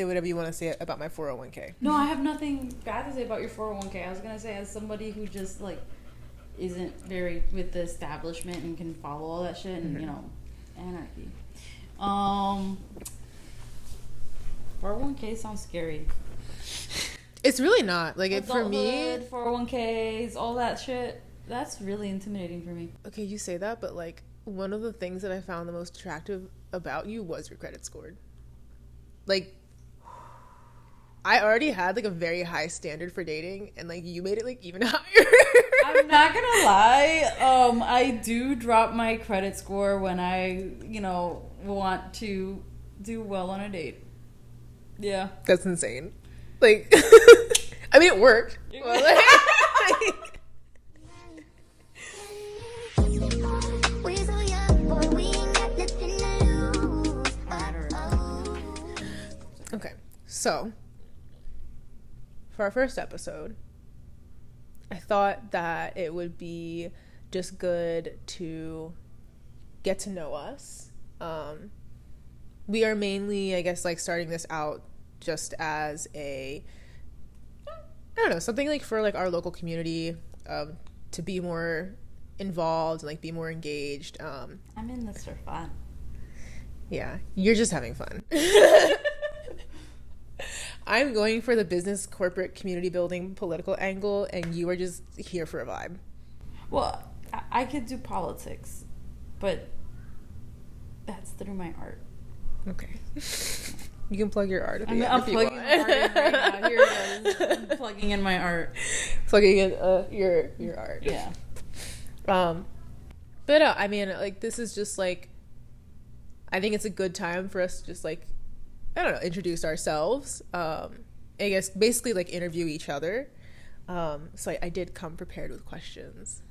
say whatever you want to say about my 401k. No, I have nothing bad to say about your 401k. I was gonna say, as somebody who just like isn't very with the establishment and can follow all that shit and anarchy. 401k sounds scary. It's really not. Like, it, for me... 401ks, all that shit, that's really intimidating for me. Okay, you say that, but, like, one of the things that I found the most attractive about you was your credit score. Like, I already had, like, a very high standard for dating, and, like, you made it, like, even higher. I'm not gonna lie. I do drop my credit score when I, want to do well on a date. Yeah. That's insane. Like, I mean, it worked. Well, okay, so for our first episode, I thought that it would be just good to get to know us. We are mainly, I guess, like, starting this out just as a, I don't know, something like for like our local community, to be more involved and like be more engaged. I'm in this for fun. Yeah, you're just having fun. I'm going for the business, corporate, community building, political angle, and you are just here for a vibe. Well, I could do politics, but that's through my art. Okay. You can plug your art. I'm plugging my art in right now. Here it is. I'm plugging in my art. Plugging in your art. Yeah. But I mean, like, this is just like, I think it's a good time for us to just like, I don't know, introduce ourselves. I guess basically like interview each other. So I did come prepared with questions.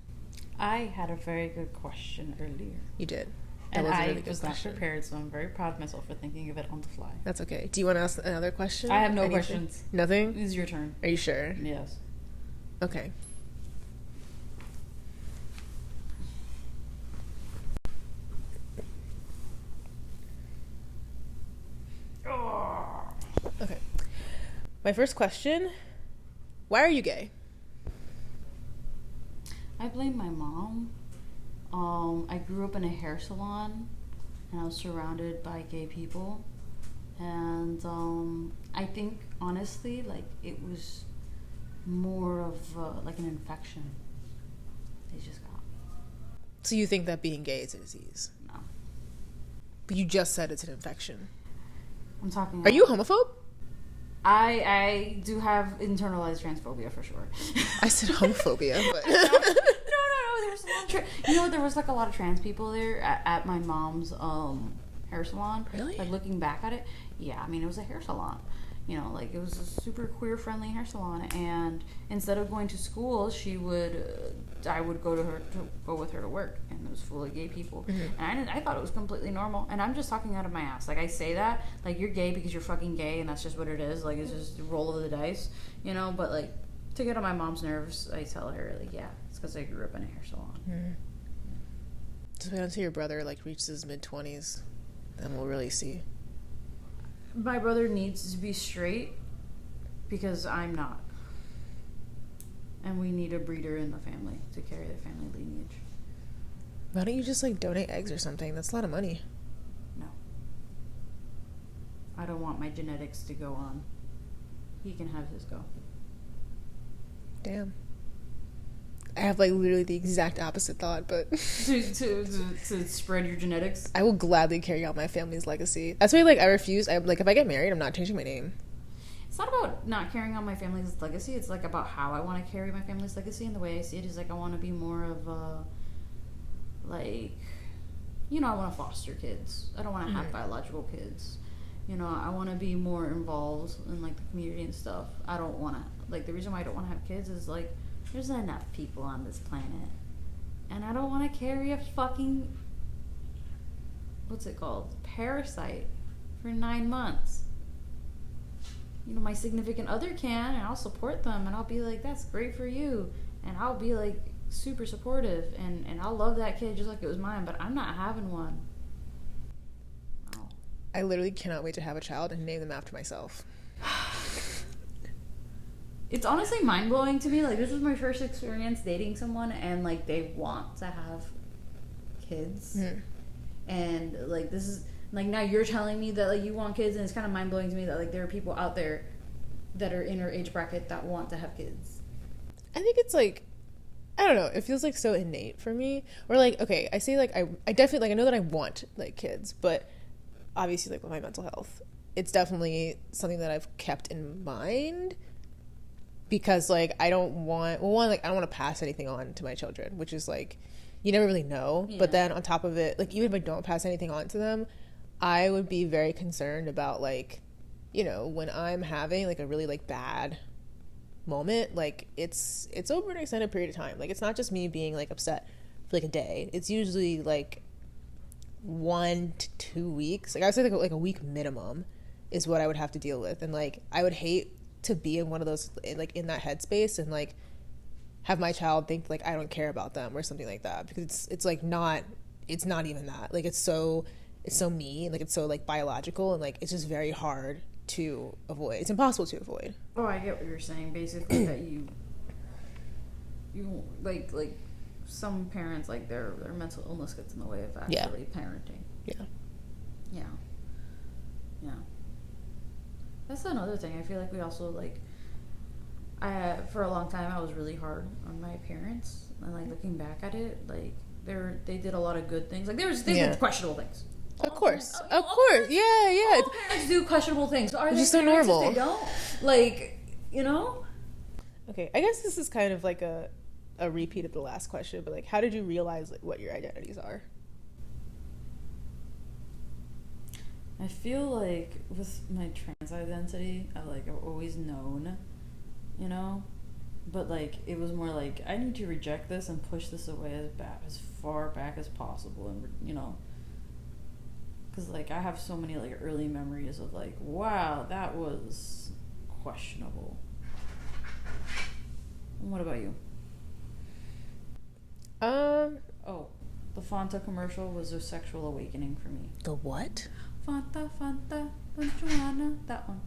I had a very good question earlier. You did. And I was not prepared, so I'm very proud of myself for thinking of it on the fly. That's okay. Do you want to ask another question? I have no questions. Nothing? It's your turn. Are you sure? Yes. Okay. Okay. My first question, why are you gay? I blame my mom. I grew up in a hair salon, and I was surrounded by gay people, and I think honestly, like, it was more of like an infection. They just got me. So you think that being gay is a disease? No. But you just said it's an infection. I'm talking. Are you a homophobe? I do have internalized transphobia for sure. I said homophobia, but there was like a lot of trans people there at my mom's hair salon. Really? Like, looking back at it, yeah, I mean, it was a hair salon. Like, it was a super queer friendly hair salon, and instead of going to school, I would go with her to work, and it was full of gay people. Mm-hmm. And I thought it was completely normal, and I'm just talking out of my ass. Like, I say that, like, you're gay because you're fucking gay, and that's just what it is. Like, it's just a roll of the dice, but like, to get on my mom's nerves, I tell her, like, yeah, it's because I grew up in a hair salon. Mm-hmm. Just wait until your brother like reaches his mid-20s, then we'll really see. My brother needs to be straight because I'm not. And we need a breeder in the family to carry the family lineage. Why don't you just like donate eggs or something? That's a lot of money. No. I don't want my genetics to go on. He can have his go. Damn. I have like literally the exact opposite thought, but to spread your genetics. I will gladly carry on my family's legacy. That's why like I refuse. I'm like, if I get married, I'm not changing my name. It's not about not carrying on my family's legacy. It's like about how I want to carry my family's legacy, and the way I see it is like I want to be more of a like, I want to foster kids. I don't want to have biological kids. I want to be more involved in like the community and stuff. I don't want to like the reason why I don't want to have kids is like, there's not enough people on this planet. And I don't want to carry a fucking, what's it called? Parasite for 9 months. My significant other can, and I'll support them, and I'll be like, that's great for you. And I'll be like super supportive, and I'll love that kid just like it was mine, but I'm not having one. Oh. I literally cannot wait to have a child and name them after myself. It's honestly mind-blowing to me. Like, this was my first experience dating someone, and, like, they want to have kids. Mm. And, like, this is, like, now you're telling me that, like, you want kids, and it's kind of mind-blowing to me that, like, there are people out there that are in our age bracket that want to have kids. I think it's, like, I don't know, it feels, like, so innate for me. Or, like, okay, I say, like, I definitely, like, I know that I want, like, kids, but obviously, like, with my mental health, it's definitely something that I've kept in mind. Because, like, I don't want... Well, one, like, I don't want to pass anything on to my children, which is, like, you never really know. Yeah. But then, on top of it, like, even if I don't pass anything on to them, I would be very concerned about, like, you know, when I'm having, like, a really, like, bad moment, like, it's over an extended period of time. Like, it's not just me being, like, upset for, like, a day. It's usually, like, 1 to 2 weeks. Like, I would say, like a week minimum is what I would have to deal with. And, like, I would hate to be in one of those, like, in that headspace and, like, have my child think, like, I don't care about them or something like that, because it's like not even that, like, it's so me, like, it's so, like, biological, and, like, it's just very hard to avoid. It's impossible to avoid. Oh, I get what you're saying, basically. That you like some parents, like, their mental illness gets in the way of actually parenting. Yeah. That's another thing. I feel like we also, like, for a long time I was really hard on my parents, and, like, looking back at it, like, they did a lot of good things. Like, they did questionable things. Of course. Yeah. All parents do questionable things. Are they just so normal? If they don't, like, you know. Okay, I guess this is kind of like a repeat of the last question, but, like, how did you realize, like, what your identities are? I feel like with my trans identity, I've always known, you know, but, like, it was more like, I need to reject this and push this away as far back as possible, and, you know, because, like, I have so many, like, early memories of, like, wow, that was questionable. And what about you? The Fanta commercial was a sexual awakening for me. The what? Fanta, don't you wanna? That one.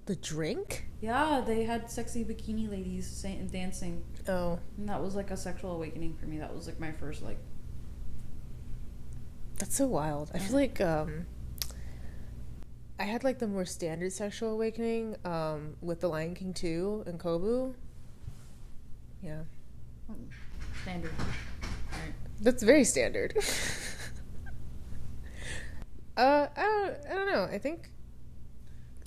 The drink? Yeah, they had sexy bikini ladies dancing. Oh. And that was, like, a sexual awakening for me. That was, like, my first, like... That's so wild. I feel like, I had, like, the more standard sexual awakening, with The Lion King 2 and Kobu. Yeah. Standard. Alright. That's very standard. I don't know.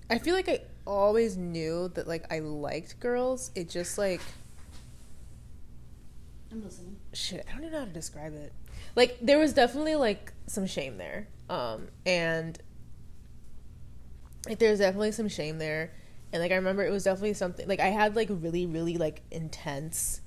I feel like I always knew that, like, I liked girls. It just, like... I'm listening. Shit, I don't even know how to describe it. Like, there was definitely, like, some shame there. And, like, there's definitely some shame there. And, like, I remember it was definitely something... Like, I had, like, really, really, like, intense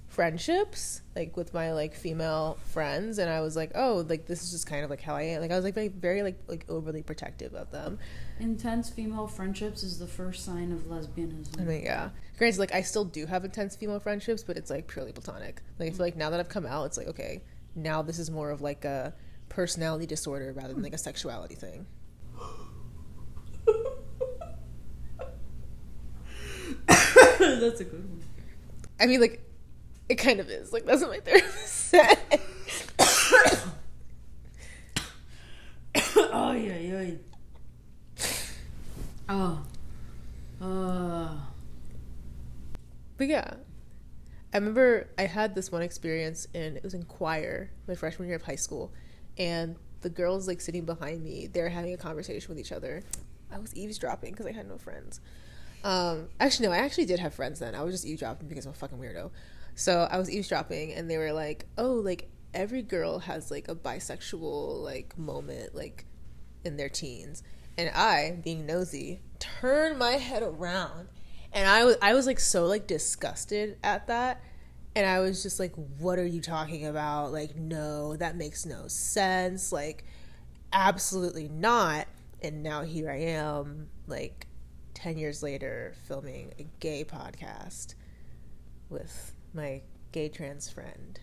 friendships, like, with my, like, female friends, and I was like, oh, like, this is just kind of, like, how I am. Like, I was, like, very like overly protective of them. Intense female friendships is the first sign of lesbianism. I mean, yeah. Granted, like, I still do have intense female friendships, but it's, like, purely platonic. Like, I feel like now that I've come out, it's like, okay, now this is more of, like, a personality disorder rather than, like, a sexuality thing. That's a good one. I mean, like, it kind of is. Like, that's what my therapist said. Oh, yeah. But yeah, I remember I had this one experience, and it was in choir my freshman year of high school, and the girls, like, sitting behind me, they're having a conversation with each other. I was eavesdropping because I had no friends. Actually, no, I actually did have friends then. I was just eavesdropping because I'm a fucking weirdo. So I was eavesdropping, and they were like, oh, like, every girl has, like, a bisexual, like, moment, like, in their teens. And I, being nosy, turned my head around, and I was like, so, like, disgusted at that. And I was just like, what are you talking about? Like, no, that makes no sense. Like, absolutely not. And now here I am, like, 10 years later, filming a gay podcast with my gay trans friend.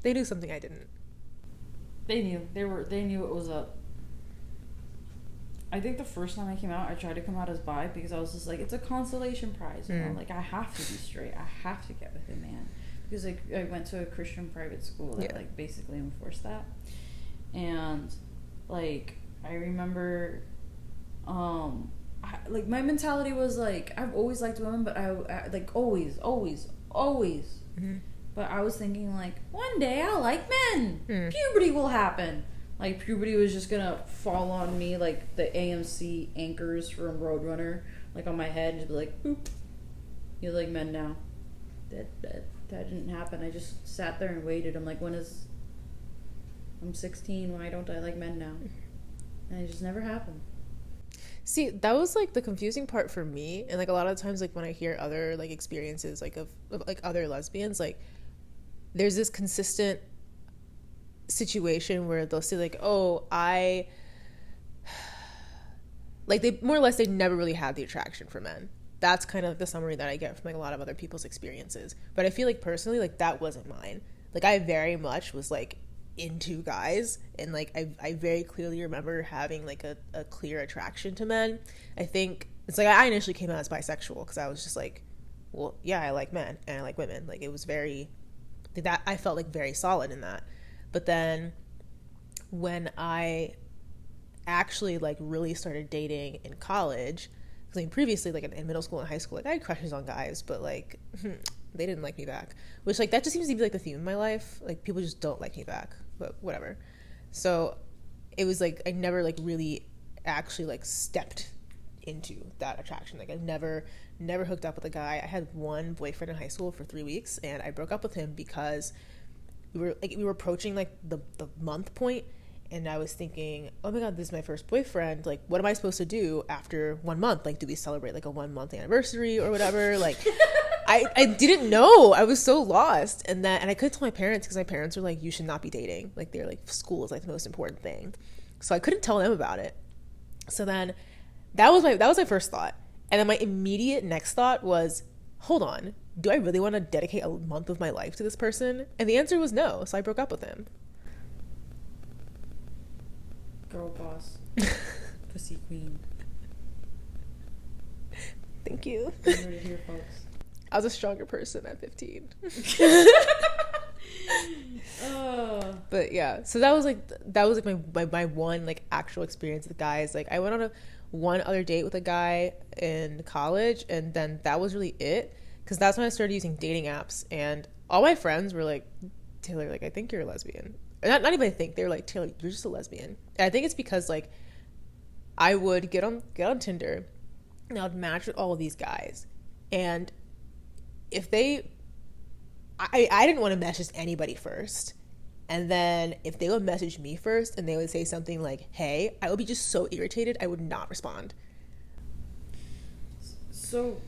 They knew something I didn't. They knew. They knew what was up. I think the first time I came out, I tried to come out as bi because I was just like, it's a consolation prize, you know? Like, I have to be straight. I have to get with a man. Because, like, I went to a Christian private school that, like, basically enforced that. And, like, I remember, like, my mentality was, like, I've always liked women, but I like, always. Mm-hmm. But I was thinking, like, one day I'll like men. Puberty will happen. Like, puberty was just gonna fall on me like the AMC anchors from Roadrunner, like, on my head, and just be like, boop. You like men now. That didn't happen. I just sat there and waited. I'm like, I'm 16, why don't I like men now? And it just never happened. See, that was, like, the confusing part for me. And, like, a lot of times, like, when I hear other, like, experiences, like, of like, other lesbians, like, there's this consistent situation where they'll say, like, oh, like, they more or less, they never really had the attraction for men. That's kind of the summary that I get from, like, a lot of other people's experiences. But I feel like personally, like, that wasn't mine. Like, I very much was, like, into guys, and, like, I very clearly remember having, like, a clear attraction to men. I think it's like I initially came out as bisexual because I was just like, well, yeah, I like men and I like women. Like, it was that I felt, like, very solid in that. But then when I actually, like, really started dating in college, because, I mean, previously, like, in middle school and high school, like, I had crushes on guys, but, like, they didn't like me back. Which, like, that just seems to be, like, the theme of my life. Like, people just don't like me back, but whatever. So it was, like, I never, like, really actually, like, stepped into that attraction. Like, I never hooked up with a guy. I had one boyfriend in high school for 3 weeks, and I broke up with him because we were approaching, like, the month point, and I was thinking, oh my god, this is my first boyfriend. Like, what am I supposed to do after 1 month? Like, do we celebrate, like, a 1 month anniversary or whatever? Like, I didn't know. I was so lost. And I couldn't tell my parents because my parents were like, you should not be dating. Like, they're like, school is, like, the most important thing. So I couldn't tell them about it. So then that was my first thought. And then my immediate next thought was, hold on, do I really want to dedicate a month of my life to this person? And the answer was no, so I broke up with him. Girl boss. Pussy queen. Thank you. You heard it here, folks. I was a stronger person at 15. But yeah, so that was like my one, like, actual experience with guys. Like, I went on one other date with a guy in college, and then that was really it, because that's when I started using dating apps, and all my friends were like, Taylor, like, I think you're a lesbian. Not even I think, they were like, Taylor, you're just a lesbian. And I think it's because, like, I would get on Tinder, and I would match with all of these guys, and if I didn't want to message anybody first. And then if they would message me first and they would say something like, hey, I would be just so irritated, I would not respond. So,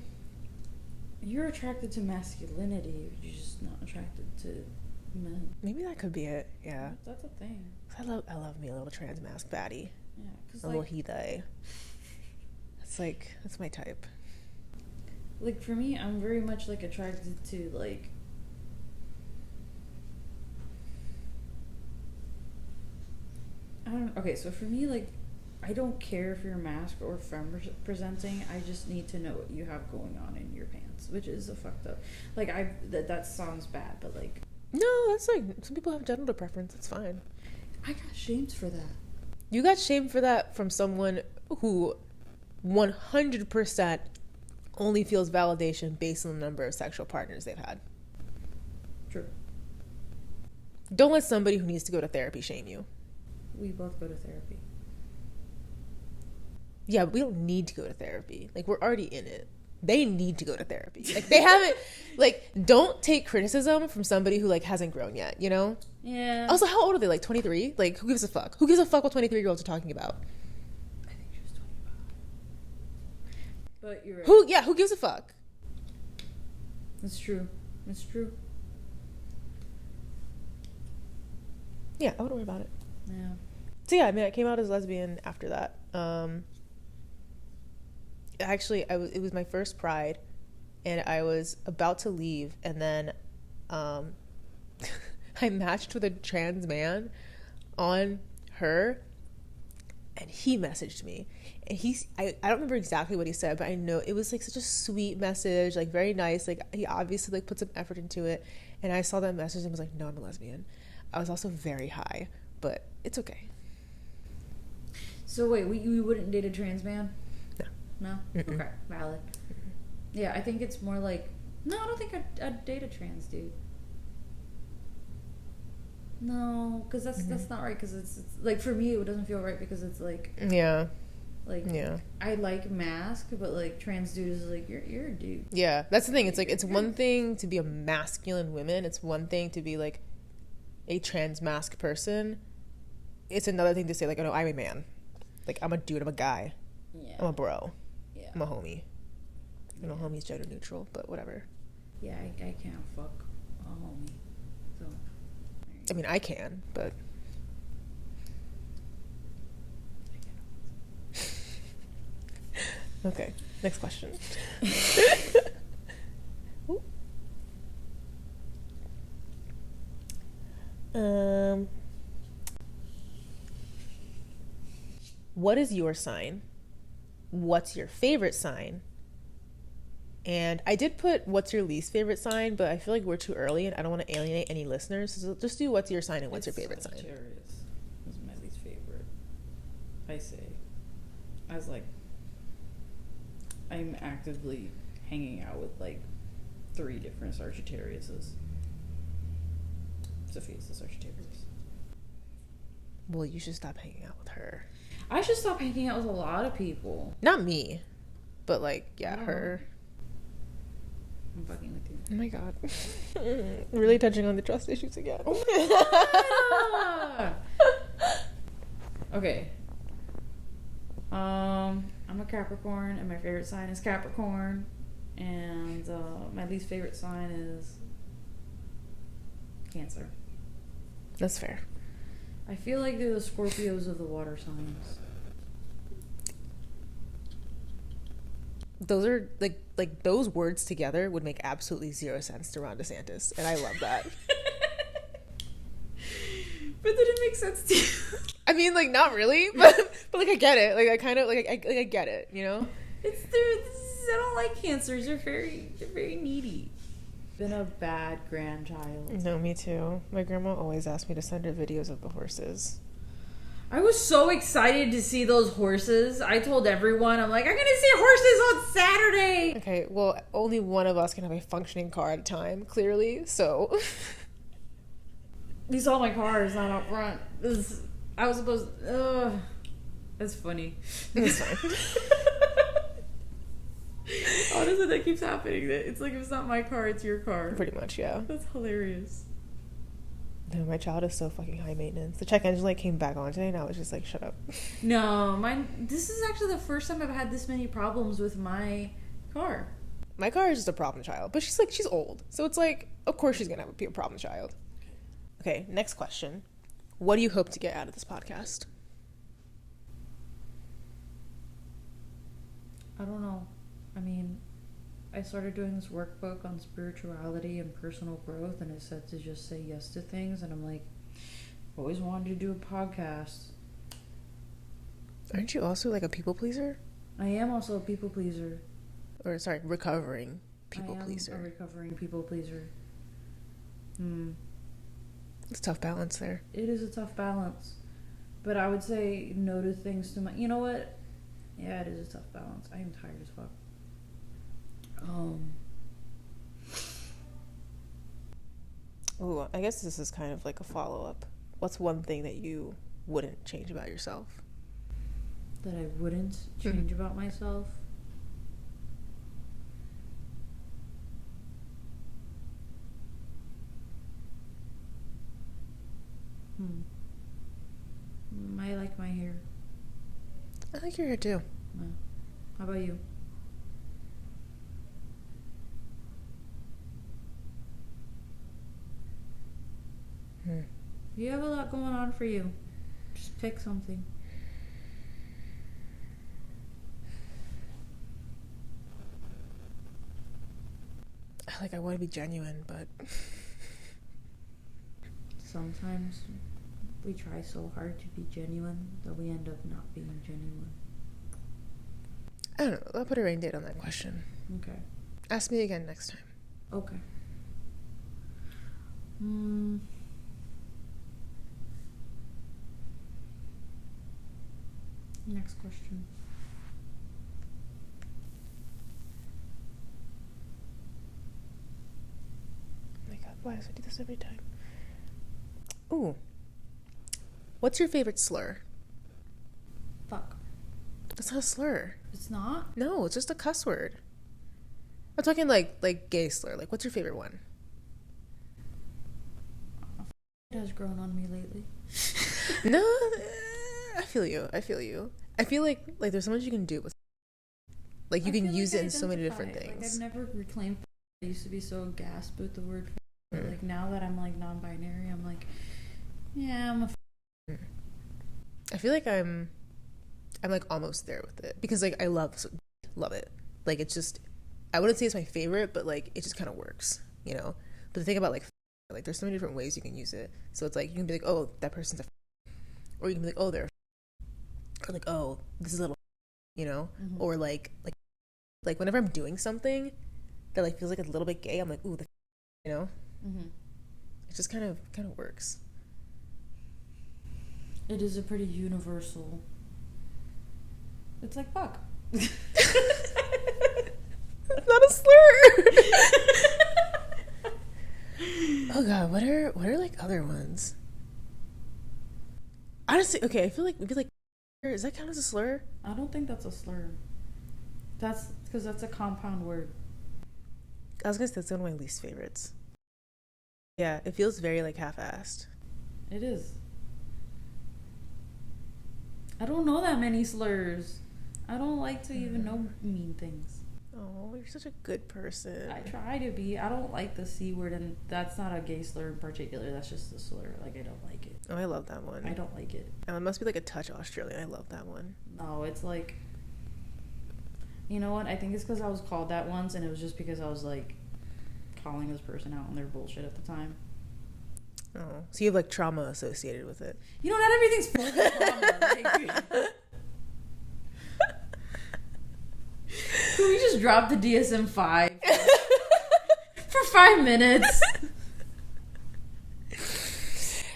you're attracted to masculinity, you're just not attracted to men. Maybe that could be it, yeah. That's a thing. I love me a little trans mask baddie. Yeah, because, a little he, they. That's my type. Like, for me, I'm very much, like, attracted to, like, okay, so for me, like, I don't care if you're masked or femme presenting. I just need to know what you have going on in your pants, which is a fucked up. Like, that sounds bad, but, like, no, that's, like, some people have gender preference. It's fine. I got shamed for that. You got shamed for that from someone who 100% only feels validation based on the number of sexual partners they've had. True. Don't let somebody who needs to go to therapy shame you. We both go to therapy. Yeah, but we don't need to go to therapy. Like, we're already in it. They need to go to therapy. Like, they haven't, like, don't take criticism from somebody who, like, hasn't grown yet, you know? Yeah. Also, how old are they? Like, 23? Like, who gives a fuck? Who gives a fuck what 23-year-olds are talking about? I think she was 25. But you're right. Who gives a fuck? That's true. It's true. Yeah, I wouldn't worry about it. Yeah. So yeah, I mean, I came out as lesbian after that. Actually, it was my first Pride, and I was about to leave, and then I matched with a trans man on her, and he messaged me, and I don't remember exactly what he said, but I know it was like such a sweet message, like very nice, like he obviously like put some effort into it. And I saw that message and was like, no, I'm a lesbian. I was also very high, but it's okay. So wait, you wouldn't date a trans man? No? Mm-mm. Okay, valid. Yeah, I think it's more like, no, I don't think I'd date a trans dude. No, because that's not right, because it's like, for me, it doesn't feel right, because it's like, Yeah. like, Yeah. I like mask, but like trans dude is like, you're a dude. Yeah, that's the thing. It's like, it's one thing to be a masculine woman. It's one thing to be like a trans masc person. It's another thing to say like, oh no, I'm a man. Like, I'm a dude, I'm a guy. Yeah. I'm a bro. Yeah. I'm a homie. You know, homie's gender neutral, but whatever. Yeah, I can't fuck a homie. So. I mean, I can, but. Okay, next question. What is your sign? What's your favorite sign? And I did put what's your least favorite sign, but I feel like we're too early and I don't want to alienate any listeners. So just do what's your sign and what's your favorite sign. Sagittarius is my least favorite. I say. I was like, I'm actively hanging out with like 3 different Sagittariuses. Sophia's the Sagittarius. Well, you should stop hanging out with her. I should stop hanging out with a lot of people. Not me, but like, yeah, No. her. I'm fucking with you. Oh my god. Really touching on the trust issues again. Oh okay. I'm a Capricorn, and my favorite sign is Capricorn, and my least favorite sign is Cancer. That's fair. I feel like they're the Scorpios of the water signs. Those are like those words together would make absolutely zero sense to Ron DeSantis, and I love that. But did it make sense to you? I mean, like, not really, but like I get it. Like I kind of like I get it, you know? I don't like Cancers. They're very needy. Been a bad grandchild. No, me too. My grandma always asked me to send her videos of the horses. I was so excited to see those horses. I told everyone, I'm like, I'm gonna see horses on Saturday. Okay, well, only one of us can have a functioning car at a time, clearly, so. You saw my car is not up front. I was supposed. That's funny. It's fine. Honestly, that keeps happening. It's like, if it's not my car, it's your car. Pretty much, yeah. That's hilarious. No, my child is so fucking high maintenance. The check engine light came back on today, and I was just like, shut up. No, this is actually the first time I've had this many problems with my car. My car is just a problem child, but she's old, so it's like, of course she's gonna be a problem child. Okay, next question. What do you hope to get out of this podcast? I don't know. I mean, I started doing this workbook on spirituality and personal growth, and it said to just say yes to things, and I'm like, I've always wanted to do a podcast. Aren't you also like a people pleaser? I am also a people pleaser. Or sorry, recovering people pleaser. I am a recovering people pleaser. It's a tough balance there. It is a tough balance. But I would say no to things to my... You know what? Yeah, it is a tough balance. I am tired as fuck. Ooh, I guess this is kind of like a follow-up. What's one thing that you wouldn't change about yourself? That I wouldn't change about myself? I like my hair. I like your hair too. Yeah. How about you? You have a lot going on for you. Just pick something. I want to be genuine, but Sometimes we try so hard to be genuine that we end up not being genuine. I don't know. I'll put a rain date on that question. Okay. Ask me again next time. Okay. Next question. Oh my god, why do I do this every time? Ooh. What's your favorite slur? Fuck. That's not a slur. It's not? No, it's just a cuss word. I'm talking like gay slur. Like, what's your favorite one? It has grown on me lately. No, I feel you. I feel like there's so much you can do with. Like, you can use it in so many different things. Like, I've never reclaimed. I used to be so gasped with the word. But like now that I'm like non-binary, I'm like, yeah, I'm a. I feel like I'm like almost there with it because like I love it. Like, it's just, I wouldn't say it's my favorite, but like it just kind of works, you know. But the thing about like there's so many different ways you can use it. So it's like you can be like, oh, that person's a, or you can be like, oh, they're, or like, oh, this is a little, you know, or like whenever I'm doing something that like feels like a little bit gay, I'm like, ooh, you know. It just kind of works. It is a pretty universal. It's like fuck. It's not a slur. Oh god, what are like other ones? Honestly, okay, I feel like maybe like, does that count as a slur? I don't think that's a slur. That's because that's a compound word. I was gonna say that's one of my least favorites. Yeah, it feels very like half-assed. It is. I don't know that many slurs. I don't like to even know mean things. Oh, you're such a good person. I try to be. I don't like the C word, and that's not a gay slur in particular. That's just a slur. Like, I don't like it. Oh, I love that one. I don't like it. And it must be like a touch Australian. I love that one. No, it's like, you know what? I think it's because I was called that once, and it was just because I was like calling this person out on their bullshit at the time. Oh, so you have like trauma associated with it. You know, not everything's full trauma. Like, could we just drop the DSM-5 for 5 minutes?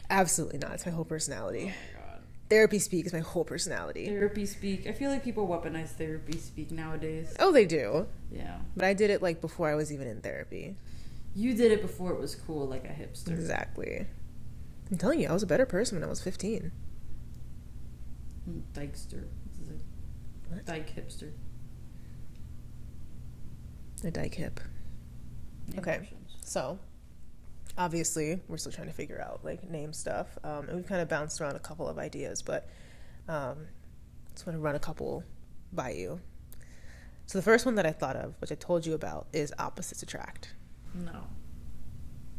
Absolutely not. It's my whole personality. Oh my god. Therapy speak is my whole personality. Therapy speak. I feel like people weaponize therapy speak nowadays. Oh, they do. Yeah. But I did it like before I was even in therapy. You did it before it was cool, like a hipster. Exactly. I'm telling you, I was a better person when I was 15. Dykester. What? Dyke hipster. A dyke hip. Okay, so obviously we're still trying to figure out like name stuff, and we've kind of bounced around a couple of ideas, but just want to run a couple by you. So the first one that I thought of, which I told you about, is opposites attract. No.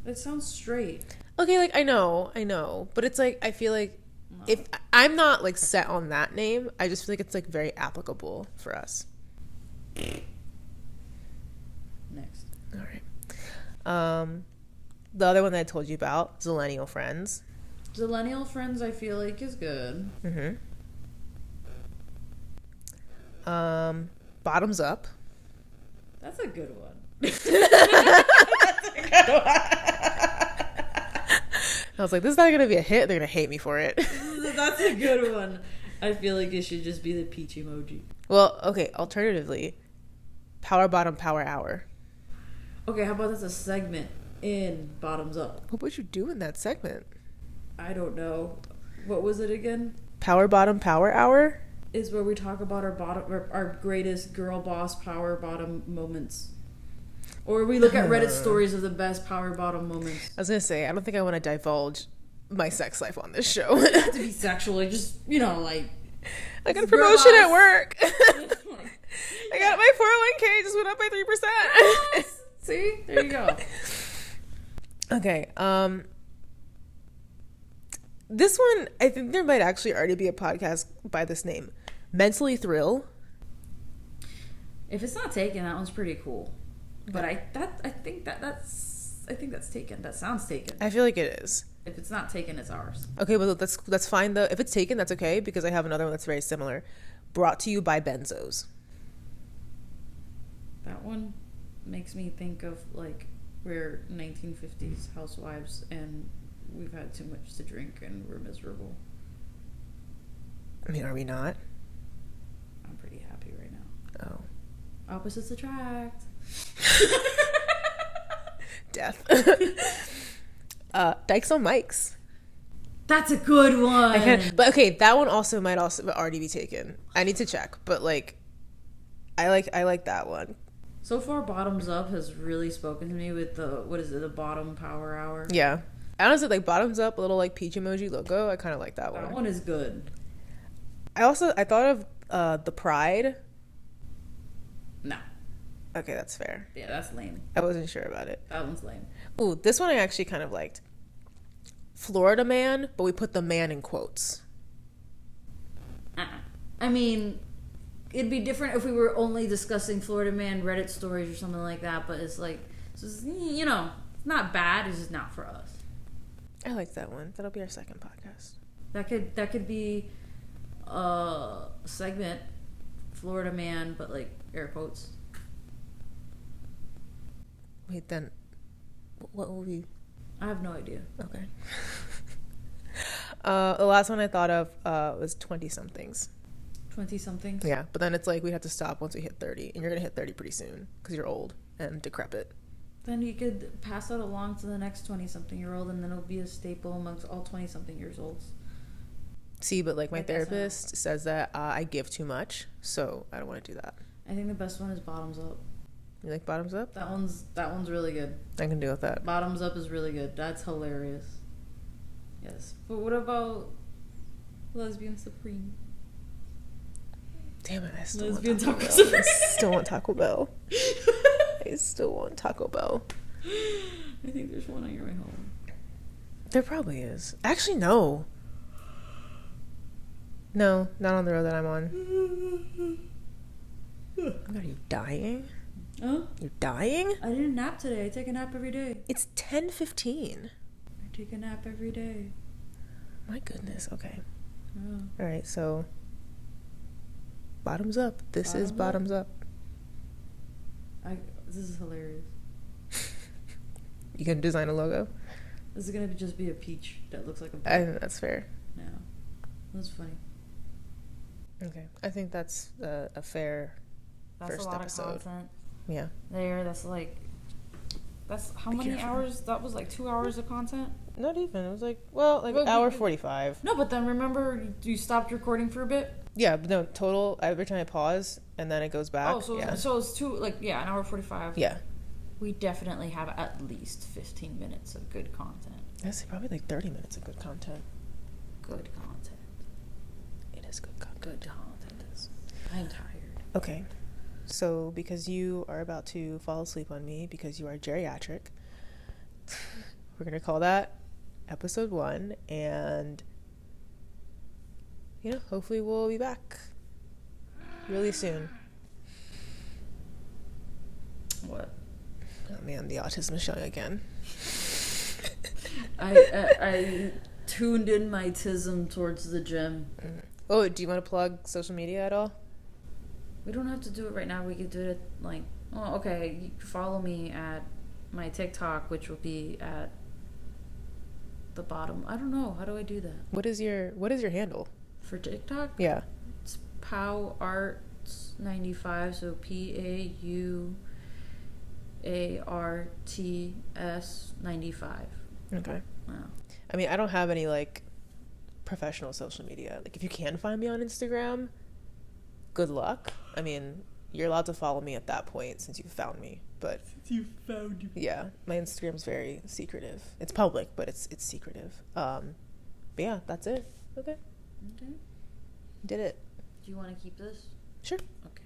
It sounds straight. Okay, like I know, but it's like I feel like if I'm not like set on that name, I just feel like it's like very applicable for us. Next. All right. The other one that I told you about, Zillennial Friends. Zillennial Friends, I feel like is good. Bottums Up. That's a good one. I was like, this is not gonna be a hit. They're gonna hate me for it. That's a good one. I feel like it should just be the peach emoji. Well, okay. Alternatively, Power Bottom Power Hour. Okay, how about that's a segment in Bottums Up? What would you do in that segment? I don't know. What was it again? Power Bottom Power Hour is where we talk about our greatest girl boss power bottom moments. Or we look at Reddit stories of the best power bottom moments. I was gonna say, I don't think I want to divulge my sex life on this show. It doesn't have to be sexual, like just, you know, like I got a promotion at work. I got my 401k just went up by 3%. See? There you go. Okay. This one, I think there might actually already be a podcast by this name. Mentally Thrill. If it's not taken, that one's pretty cool. But I think that's taken. That sounds taken. I feel like it is. If it's not taken, it's ours. Okay, well, that's fine though. If it's taken, that's okay, because I have another one that's very similar. Brought to you by Benzos. That one makes me think of like we're 1950s housewives and we've had too much to drink and we're miserable. I mean, are we not? I'm pretty happy right now. Oh. Opposites attract. Death. Dykes on Mics. That's a good one. But okay, that one also might also already be taken. I need to check, but like, I like that one. So far, Bottums Up has really spoken to me with the bottom power hour. Yeah, honestly, like Bottums Up, a little like peach emoji logo. I kind of like that one. That one is good. I thought of the Pride. No. Okay, that's fair. Yeah, that's lame. I wasn't sure about it. That one's lame. Ooh, this one I actually kind of liked. Florida man, but we put the man in quotes. I mean, it'd be different if we were only discussing Florida man Reddit stories or something like that, but it's like, it's not bad, it's just not for us. I like that one. That'll be our second podcast. That could be a segment, Florida man, but like air quotes. Wait, then what will we... I have no idea. Okay. The last one I thought of was 20-somethings. 20-somethings? Yeah, but then it's like we have to stop once we hit 30, and you're going to hit 30 pretty soon because you're old and decrepit. Then you could pass that along to the next 20-something-year-old, and then it'll be a staple amongst all 20-something-years-olds. See, but like my therapist says that I give too much, so I don't want to do that. I think the best one is Bottums Up. You like Bottums Up? That one's really good. I can deal with that. Bottums Up is really good. That's hilarious. Yes. But what about Lesbian Supreme? Damn it, I still Lesbian want Taco Taco Bell. Supreme. I still want Taco Bell. I still want Taco Bell. I think there's one on your way home. There probably is. Actually, no. No, not on the road that I'm on. God, are you dying? Huh? You're dying? I didn't nap today. I take a nap every day. It's 10:15. I take a nap every day. My goodness. Okay. Oh. All right. So, Bottums Up. This is Bottums Up. This is hilarious. You can design a logo. This is gonna just be a peach that looks like a. I think that's fair. Yeah, that's funny. Okay, I think that's a fair first episode. Of content. Yeah. That's how many hours? That was like 2 hours of content? Not even. It was like, an hour 45. No, but then remember you stopped recording for a bit? Yeah, but no, total, every time I pause and then it goes back. Oh, so it's an hour 45. Yeah. We definitely have at least 15 minutes of good content. I'd say probably like 30 minutes of good content. Good content. It is good content. Good content. I'm tired. Okay. So, because you are about to fall asleep on me because you are geriatric, we're going to call that episode 1, and, hopefully we'll be back really soon. What? Oh man, the autism is showing again. I tuned in my tism towards the gym. Oh, do you want to plug social media at all? We don't have to do it right now. We could do it okay. You can follow me at my TikTok, which will be at the bottom. I don't know. How do I do that? What is your handle For TikTok? Yeah. It's PauArts95, so PAUARTS95. Okay. Wow. I mean, I don't have any professional social media. If you can find me on Instagram, good luck. I mean, you're allowed to follow me at that point since you've found me. But Since you found me. Yeah, my Instagram's very secretive. It's public, but it's secretive. But yeah, that's it. Okay. Okay. Did it. Do you want to keep this? Sure. Okay.